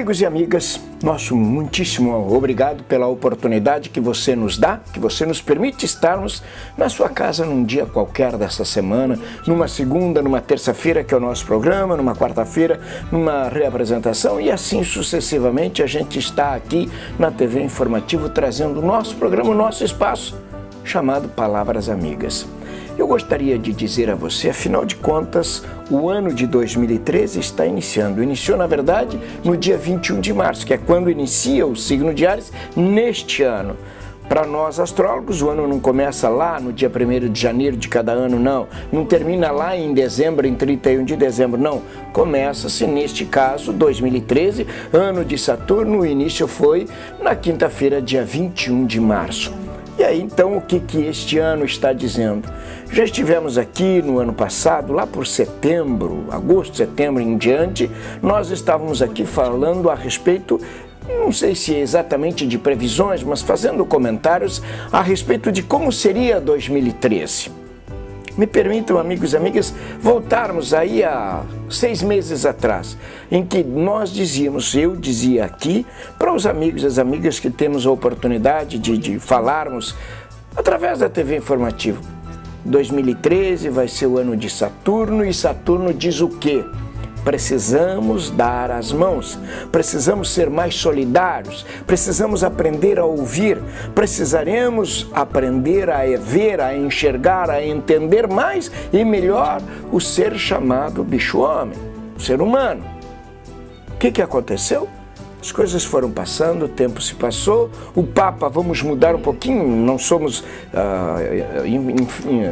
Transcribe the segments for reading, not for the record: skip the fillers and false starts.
Amigos e amigas, nosso muitíssimo obrigado pela oportunidade que você nos dá, que você nos permite estarmos na sua casa num dia qualquer dessa semana, numa segunda, numa terça-feira, que é o nosso programa, numa quarta-feira, numa reapresentação, e assim sucessivamente a gente está aqui na TV Informativo trazendo o nosso programa, o nosso espaço, chamado Palavras Amigas. Eu gostaria de dizer a você, afinal de contas, o ano de 2013 está iniciando. Iniciou, na verdade, no dia 21 de março, que é quando inicia o signo de Áries neste ano. Para nós astrólogos, o ano não começa lá no dia 1º de janeiro de cada ano, não. Não termina lá em dezembro, em 31 de dezembro, não. Começa-se, neste caso, 2013, ano de Saturno, o início foi na quinta-feira, dia 21 de março. E aí, então, o que este ano está dizendo? Já estivemos aqui no ano passado, lá por setembro, agosto, setembro em diante, nós estávamos aqui falando a respeito, não sei se exatamente de previsões, mas fazendo comentários a respeito de como seria 2013. Me permitam, amigos e amigas, voltarmos aí a 6 meses atrás, em que nós dizíamos, eu dizia aqui, para os amigos e as amigas que temos a oportunidade de falarmos através da TV Informativo, 2013 vai ser o ano de Saturno, e Saturno diz o quê? Precisamos dar as mãos, precisamos ser mais solidários, precisamos aprender a ouvir, precisaremos aprender a ver, a enxergar, a entender mais e melhor o ser chamado bicho-homem, o ser humano. O que aconteceu? As coisas foram passando, o tempo se passou, o Papa, vamos mudar um pouquinho,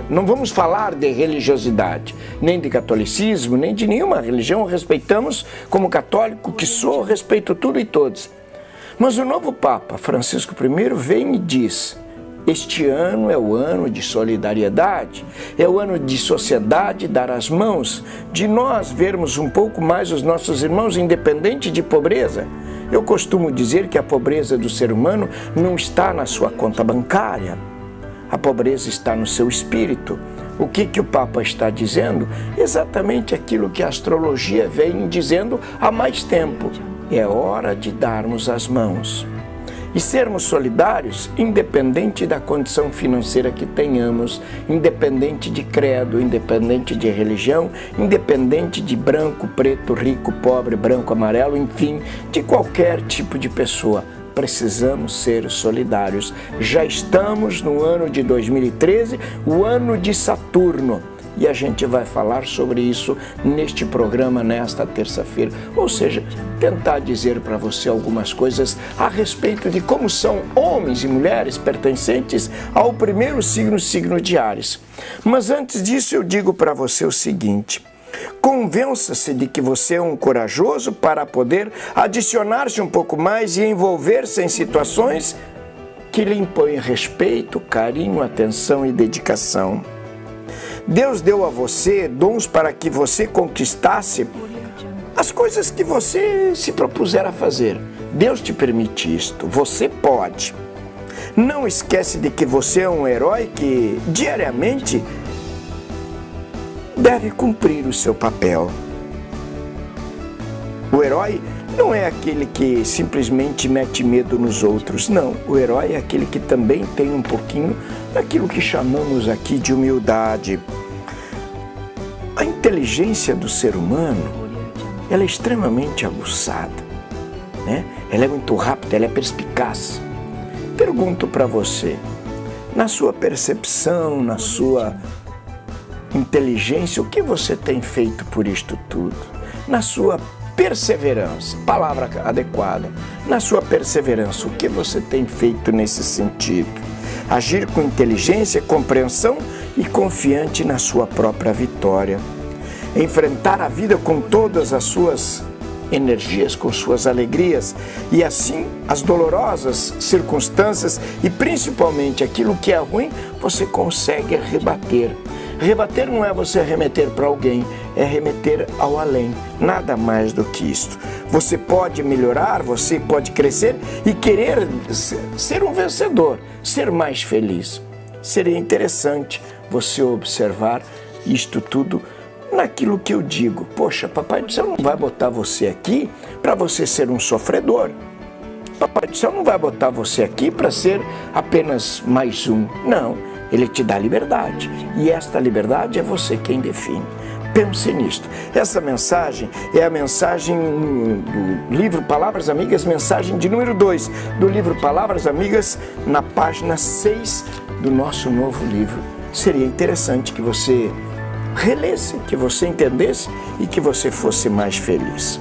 não vamos falar de religiosidade, nem de catolicismo, nem de nenhuma religião, respeitamos, como católico que sou, respeito tudo e todos. Mas o novo Papa, Francisco I, vem e diz, este ano é o ano de solidariedade, é o ano de sociedade, dar as mãos, de nós vermos um pouco mais os nossos irmãos, independente de pobreza. Eu costumo dizer que a pobreza do ser humano não está na sua conta bancária, a pobreza está no seu espírito. O que o Papa está dizendo? Exatamente aquilo que a astrologia vem dizendo há mais tempo. É hora de darmos as mãos. E sermos solidários, independente da condição financeira que tenhamos, independente de credo, independente de religião, independente de branco, preto, rico, pobre, branco, amarelo, enfim, de qualquer tipo de pessoa. Precisamos ser solidários. Já estamos no ano de 2013, o ano de Saturno. E a gente vai falar sobre isso neste programa, nesta terça-feira. Ou seja, tentar dizer para você algumas coisas a respeito de como são homens e mulheres pertencentes ao primeiro signo, signo de Áries. Mas antes disso eu digo para você o seguinte: convença-se de que você é um corajoso para poder adicionar-se um pouco mais e envolver-se em situações que lhe impõem respeito, carinho, atenção e dedicação. Deus deu a você dons para que você conquistasse as coisas que você se propuser a fazer. Deus te permite isto, você pode. Não esquece de que você é um herói que diariamente deve cumprir o seu papel. O herói não é aquele que simplesmente mete medo nos outros, não. O herói é aquele que também tem um pouquinho daquilo que chamamos aqui de humildade. A inteligência do ser humano, ela é extremamente aguçada, né? Ela é muito rápida, ela é perspicaz. Pergunto para você, na sua percepção, na sua inteligência, o que você tem feito por isto tudo? Na sua perseverança, palavra adequada, na sua perseverança, o que você tem feito nesse sentido? Agir com inteligência, compreensão e confiante na sua própria vitória. Enfrentar a vida com todas as suas energias, com suas alegrias, e assim as dolorosas circunstâncias e principalmente aquilo que é ruim, você consegue rebater. Rebater não é você remeter para alguém, é remeter ao além, nada mais do que isto. Você pode melhorar, você pode crescer e querer ser um vencedor, ser mais feliz. Seria interessante você observar isto tudo naquilo que eu digo. Poxa, Papai do Céu não vai botar você aqui para você ser um sofredor. Papai do Céu não vai botar você aqui para ser apenas mais um. Não, Ele te dá liberdade. E esta liberdade é você quem define. Pense nisto. Essa mensagem é a mensagem do livro Palavras Amigas, mensagem de número 2 do livro Palavras Amigas, na página 6 do nosso novo livro. Seria interessante que você relesse, que você entendesse e que você fosse mais feliz.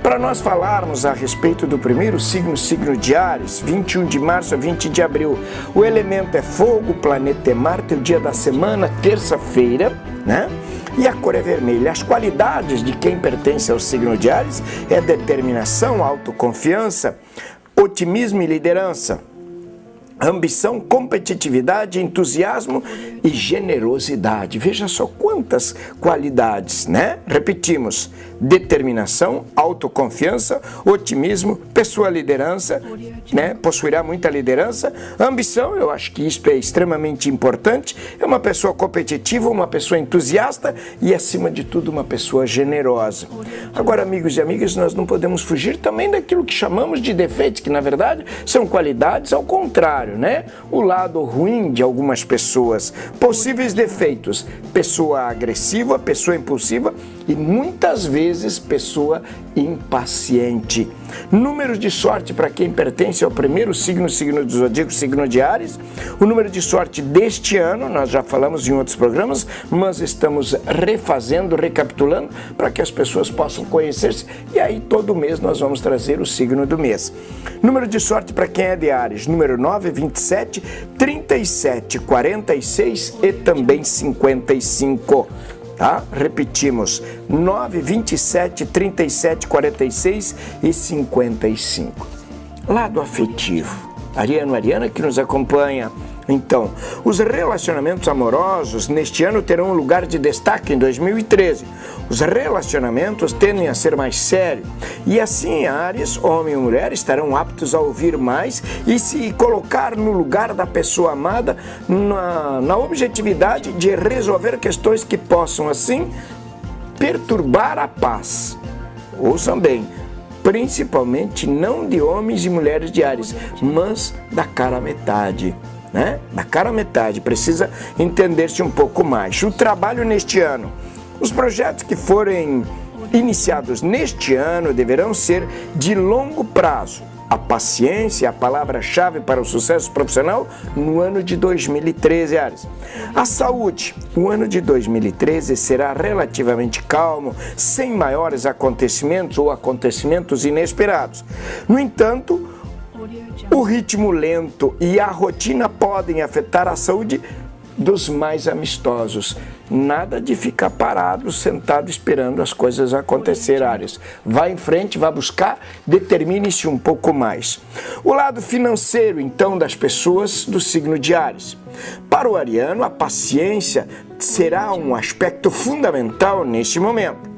Para nós falarmos a respeito do primeiro signo, signo de Áries, 21 de março a 20 de abril. O elemento é fogo, o planeta é Marte, o dia da semana, terça-feira, né? E a cor é vermelha. As qualidades de quem pertence ao signo de Áries é determinação, autoconfiança, otimismo e liderança. Ambição, competitividade, entusiasmo e generosidade. Veja só quantas qualidades, né? Repetimos: determinação, autoconfiança, otimismo, pessoa liderança, né? Possuirá muita liderança. Ambição, eu acho que isso é extremamente importante. É uma pessoa competitiva, uma pessoa entusiasta e, acima de tudo, uma pessoa generosa. Agora, amigos e amigas, nós não podemos fugir também daquilo que chamamos de defeitos, que na verdade são qualidades ao contrário, né? O lado ruim de algumas pessoas. Possíveis defeitos: pessoa agressiva, pessoa impulsiva e muitas vezes pessoa impaciente. Números de sorte para quem pertence ao primeiro signo, signo do zodíaco, signo de Áries. O número de sorte deste ano, nós já falamos em outros programas, mas estamos refazendo, recapitulando, para que as pessoas possam conhecer-se, e aí todo mês nós vamos trazer o signo do mês. Número de sorte para quem é de Áries: número 9, 27, 37, 46 e também 55. Tá? Repetimos: 9, 27, 37, 46 e 55. Lado afetivo. Ariano, Ariana que nos acompanha. Então, os relacionamentos amorosos neste ano terão um lugar de destaque em 2013. Os relacionamentos tendem a ser mais sérios. E assim, Áries, homem e mulher, estarão aptos a ouvir mais e se colocar no lugar da pessoa amada na objetividade de resolver questões que possam, assim, perturbar a paz. Ouçam bem, principalmente não de homens e mulheres de Áries, mas da cara metade. Né? Da cara metade, precisa entender-se um pouco mais. O trabalho neste ano: os projetos que forem iniciados neste ano deverão ser de longo prazo. A paciência é a palavra-chave para o sucesso profissional no ano de 2013, Áries. A saúde: o ano de 2013 será relativamente calmo, sem maiores acontecimentos ou acontecimentos inesperados. No entanto, o ritmo lento e a rotina podem afetar a saúde dos mais amistosos. Nada de ficar parado, sentado, esperando as coisas acontecer, Áries. Vá em frente, vá buscar, determine-se um pouco mais. O lado financeiro, então, das pessoas do signo de Áries. Para o ariano, a paciência será um aspecto fundamental neste momento.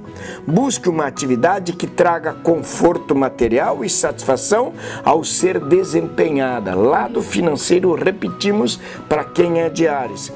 Busque uma atividade que traga conforto material e satisfação ao ser desempenhada. Lado financeiro, repetimos, para quem é de Áries.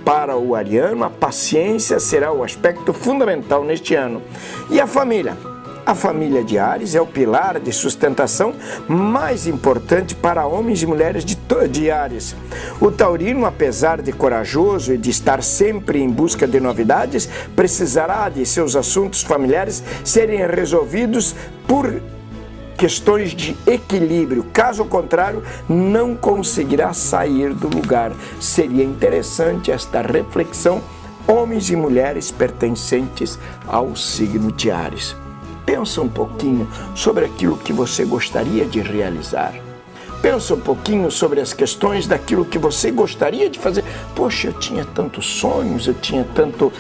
Para o ariano, a paciência será o aspecto fundamental neste ano. E a família? A família de Áries é o pilar de sustentação mais importante para homens e mulheres de Áries. O taurino, apesar de corajoso e de estar sempre em busca de novidades, precisará de seus assuntos familiares serem resolvidos por questões de equilíbrio. Caso contrário, não conseguirá sair do lugar. Seria interessante esta reflexão, homens e mulheres pertencentes ao signo de Áries. Pensa um pouquinho sobre aquilo que você gostaria de realizar. Pensa um pouquinho sobre as questões daquilo que você gostaria de fazer. Poxa, eu tinha tantos sonhos, eu tinha tanto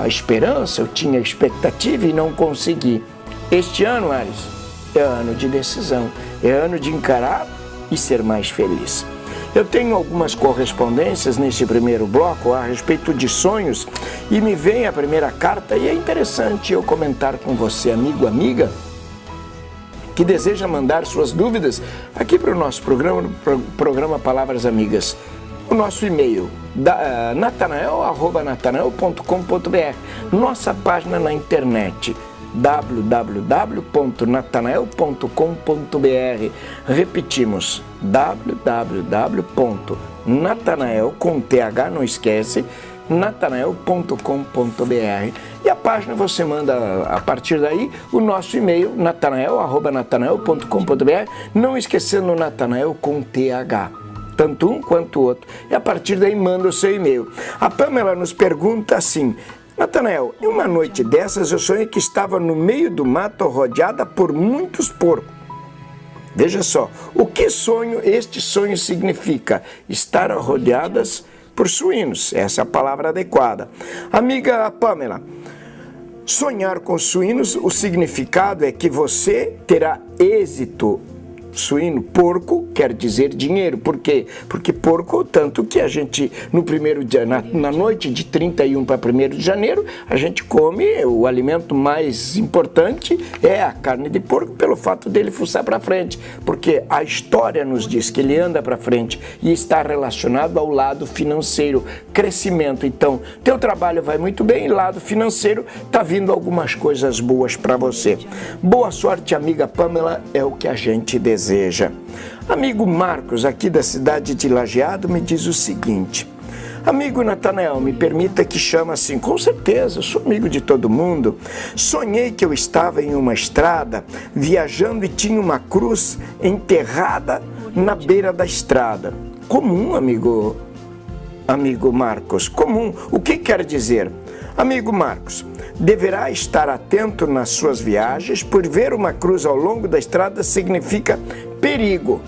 esperança, eu tinha expectativa e não consegui. Este ano, Áries, é ano de decisão, é ano de encarar e ser mais feliz. Eu tenho algumas correspondências nesse primeiro bloco a respeito de sonhos e me vem a primeira carta e é interessante eu comentar com você, amigo, amiga, que deseja mandar suas dúvidas aqui para o nosso programa Palavras Amigas. o nosso e-mail, natanael@natanael.com.br, nossa página na internet, www.natanael.com.br. Repetimos, www.natanael, com TH, não esquece, natanael.com.br. E a página você manda a partir daí o nosso e-mail, natanael@natanael.com.br, não esquecendo Natanael com TH. Tanto um quanto o outro. E a partir daí manda o seu e-mail. A Pamela nos pergunta assim: Natanael, em uma noite dessas eu sonhei que estava no meio do mato rodeada por muitos porcos. Veja só, o que este sonho significa? Estar rodeadas por suínos, essa é a palavra adequada. Amiga Pamela, sonhar com suínos, o significado é que você terá êxito. Suíno, porco, quer dizer dinheiro. Por quê? Porque porco, tanto que a gente, no primeiro dia, na noite de 31 para 1º de janeiro, a gente come, o alimento mais importante é a carne de porco, pelo fato dele fuçar para frente. Porque a história nos diz que ele anda para frente e está relacionado ao lado financeiro, crescimento. Então, teu trabalho vai muito bem, lado financeiro, tá vindo algumas coisas boas para você. Boa sorte, amiga Pamela, é o que a gente deseja. Amigo Marcos, aqui da cidade de Lajeado, me diz o seguinte: amigo Natanael, me permita que chame assim. Com certeza, eu sou amigo de todo mundo. Sonhei que eu estava em uma estrada, viajando, e tinha uma cruz enterrada na beira da estrada. Comum, amigo Marcos, comum. O que quer dizer? Amigo Marcos, deverá estar atento nas suas viagens, por ver uma cruz ao longo da estrada significa perigo,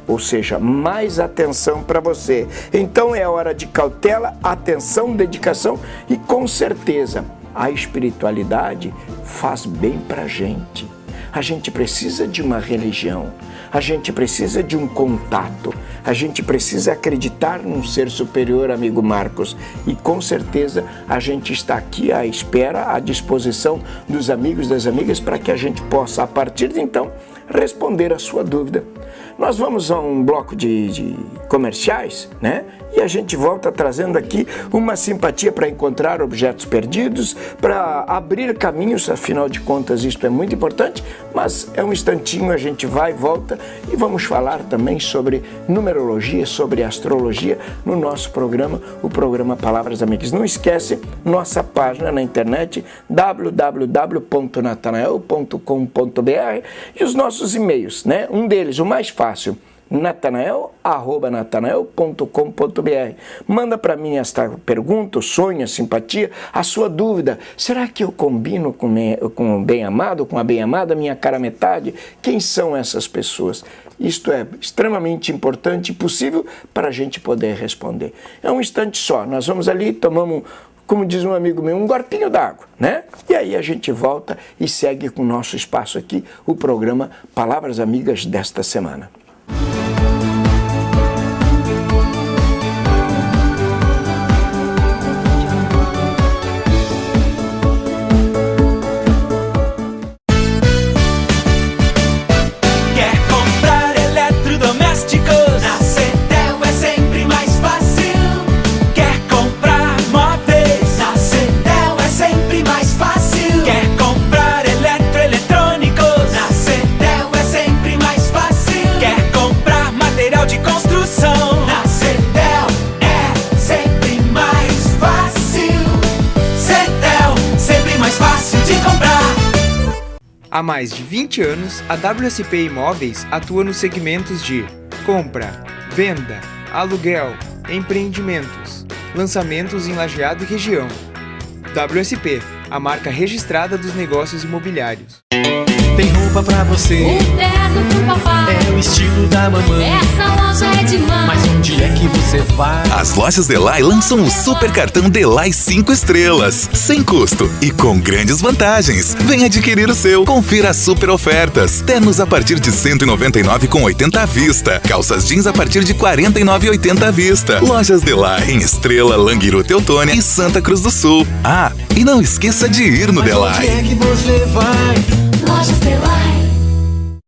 ou seja, mais atenção para você. Então é hora de cautela, atenção, dedicação e, com certeza, a espiritualidade faz bem para a gente. A gente precisa de uma religião, a gente precisa de um contato, a gente precisa acreditar num ser superior, amigo Marcos, e com certeza a gente está aqui à espera, à disposição dos amigos e das amigas para que a gente possa, a partir de então, responder a sua dúvida. Nós vamos a um bloco de comerciais, né? E a gente volta trazendo aqui uma simpatia para encontrar objetos perdidos, para abrir caminhos, afinal de contas isto é muito importante, mas é um instantinho, a gente vai e volta e vamos falar também sobre numerologia, sobre astrologia no nosso programa, o programa Palavras Amigas. Não esquece nossa página na internet www.natanael.com.br e os nossos e-mails, né? Um deles, o mais fácil, natanael@natanael.com.br. Manda para mim esta pergunta, o sonho, a simpatia, a sua dúvida. Será que eu combino com o bem-amado, com a bem-amada, minha cara metade? Quem são essas pessoas? Isto é extremamente importante e possível para a gente poder responder. É um instante só, nós vamos ali, tomamos, como diz um amigo meu, um gorpinho d'água, né? E aí a gente volta e segue com o nosso espaço aqui, o programa Palavras Amigas desta semana. Há mais de 20 anos, a WSP Imóveis atua nos segmentos de compra, venda, aluguel, empreendimentos, lançamentos em Lajeado e região. WSP, a marca registrada dos negócios imobiliários. Tem roupa pra você, um terno pro papai, é o estilo da mamãe. Essa loja é demais. Mas onde é que você vai? As lojas Delay lançam o super cartão Delay 5 estrelas, sem custo e com grandes vantagens. Vem adquirir o seu. Confira as super ofertas. Ternos a partir de R$ 199,80 à vista. Calças jeans a partir de R$ 49,80 à vista. Lojas Delay em Estrela, Languiru, Teutônia e Santa Cruz do Sul. Ah, e não esqueça de ir no Mas Delay. onde é que você vai? Lojas Delay.